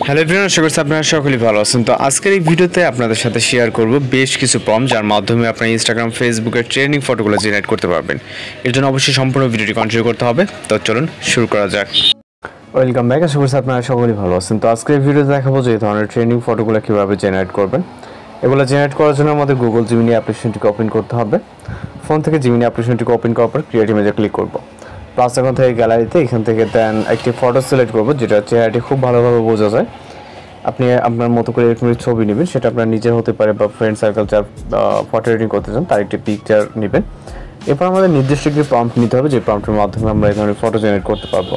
Hello everyone, আশা করছি আপনারা সকলেই ভালো আছেন। তো আজকের এই ভিডিওতে আপনাদের সাথে শেয়ার করব বেশ কিছু প্রম্পট যার মাধ্যমে আপনার ইনস্টাগ্রাম, ফেসবুকের ট্রেন্ডিং ফটোগুলো জেনারেট করতে পারবেন। এর জন্য অবশ্যই সম্পূর্ণ ভিডিওটি কন্টিনিউ করতে হবে। তো চলুন শুরু করা যাক। ওয়েলকাম ব্যাক, আশা করছি আপনারা সকলেই ভালো আছেন। তো আজকের এই ভিডিওতে দেখাবো যে এই ধরনের ট্রেন্ডিং ফটোগুলো কীভাবে জেনারেট করবেন। এগুলো জেনারেট করার জন্য আমাদের গুগল জিমিনি অ্যাপ্লিকেশনটিকে ওপেন করতে হবে। ফোন থেকে জিমিনি অ্যাপ্লিকেশনটিকে ওপেন করার পর ক্রিয়েট ইমেজে ক্লিক করব। প্লাস এখন থেকে গ্যালারিতে এখান থেকে দেন একটি ফটো সিলেক্ট করব, যেটা চেহারাটি খুব ভালোভাবে বোঝা যায়। আপনি আপনার মতো করে এরকম ছবি নেবেন, সেটা আপনার নিজের হতে পারে বা ফ্রেন্ড সার্কেল যার ফটো এডিটিং করতে চান তার একটি পিকচার নেবেন। এরপর আমাদের নির্দিষ্ট একটি প্রম্পট নিতে হবে, যে প্রম্পটের মাধ্যমে আমরা এই ধরনের ফটো জেনারেট করতে পারবো।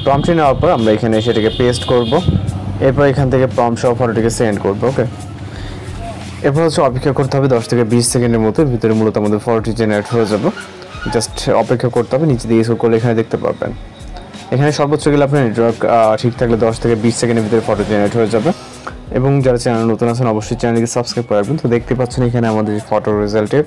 প্রম্পটটি নেওয়ার পর আমরা এখানে সেটাকে পেস্ট করব। এরপর এখান থেকে প্রম্পট সহ ফটোটিকে সেন্ড করবো। ওকে, এরপর হচ্ছে অপেক্ষা করতে হবে 10 থেকে 20 সেকেন্ডের মতো। ভিতরে মূলত আমাদের ফটোটি জেনারেট হয়ে যাবে। জাস্ট অপেক্ষা করতে হবে। নিচে দিয়ে স্ক্রল করলে এখানে দেখতে পারবেন, এখানে সর্বোচ্চ গেলে আপনার নেটওয়ার্ক ঠিক থাকলে 10 থেকে 20 সেকেন্ডের ভিতরে ফটো জেনারেট হয়ে যাবে। এবং যারা চ্যানেল নতুন আছেন অবশ্যই চ্যানেলকে সাবস্ক্রাইব করে রাখবেন। তো দেখতে পাচ্ছেন এখানে আমাদের ফটোর রেজাল্টে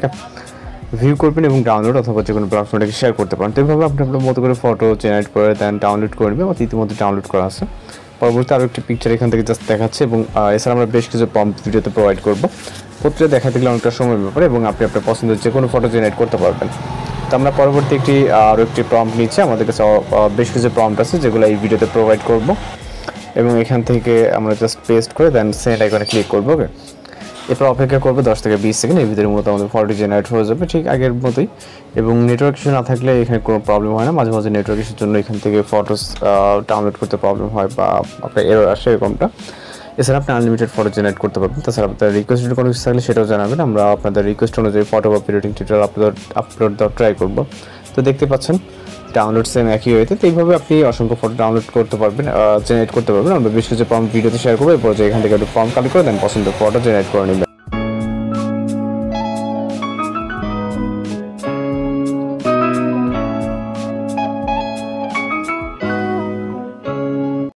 ভিউ করবেন এবং ডাউনলোড অথবা যে কোনো প্ল্যাটফর্মে শেয়ার করতে পারেন। তো এইভাবে আপনি আপনার মতো করে ফটো জেনারেট করে দেন ডাউনলোড করে নেবেন। ইতিমধ্যে ডাউনলোড করা আছে। পরবর্তী আরও একটি পিকচার এখান থেকে জাস্ট দেখাচ্ছে এবং এছাড়া আমরা বেশ কিছু প্রম্পট ভিডিওতে প্রোভাইড করবো। প্রত্যেকটা দেখাতে গেলে অনেকটা সময় ব্যাপারে এবং আপনি আপনার পছন্দের যে কোনো ফটো জেনারেট করতে পারবেন। তো আমরা পরবর্তী আরও একটি প্রম্পট নিচ্ছি। আমাদের কাছে বেশ কিছু প্রম্পট আছে যেগুলো এই ভিডিওতে প্রোভাইড করব এবং এখান থেকে আমরা জাস্ট পেস্ট করে দেন সেন্ড আইকনে ক্লিক করবো। ওকে, এরপর অপেক্ষা করবো 10 থেকে 20 সেকেন্ড। এর ভিতরে মূলত আমাদের ফটো জেনারেট হয়ে যাবে ঠিক আগের মতোই। এবং নেটওয়ার্ক ইস্যু না থাকলে এখানে কোনো প্রবলেম হয় না। মাঝে মাঝে নেটওয়ার্ক ইস্যুর জন্য এখান থেকে ফটোস ডাউনলোড করতে প্রবলেম হয় বা আপনার এরর আসে এরকমটা। এছাড়া আপনি আনলিমিটেড ফটো জেনারেট করতে পারবেন। তাছাড়া আপনার রিকোয়েস্টেড কোনো কিছু থাকলে সেটাও জানাবেন। আমরা আপনাদের রিকোয়েস্ট অনুযায়ী ফটো বা এডিটিং টিউটোরিয়াল আপলোড দেওয়ার ট্রাই করবো। তো দেখতে পাচ্ছেন ডাউনলোড সেম একই হয়েছে। তো এইভাবে আপনি অসংখ্য ফটো ডাউনলোড করতে পারবেন, জেনারেট করতে পারবেন। আমরা বেশ কিছু প্রম্পট ভিডিওতে শেয়ার করবো। এরপর যে এখান থেকে একটু ফর্ম কালেক্ট করে দেন পছন্দের ফটো জেনারেট করে নেবেন।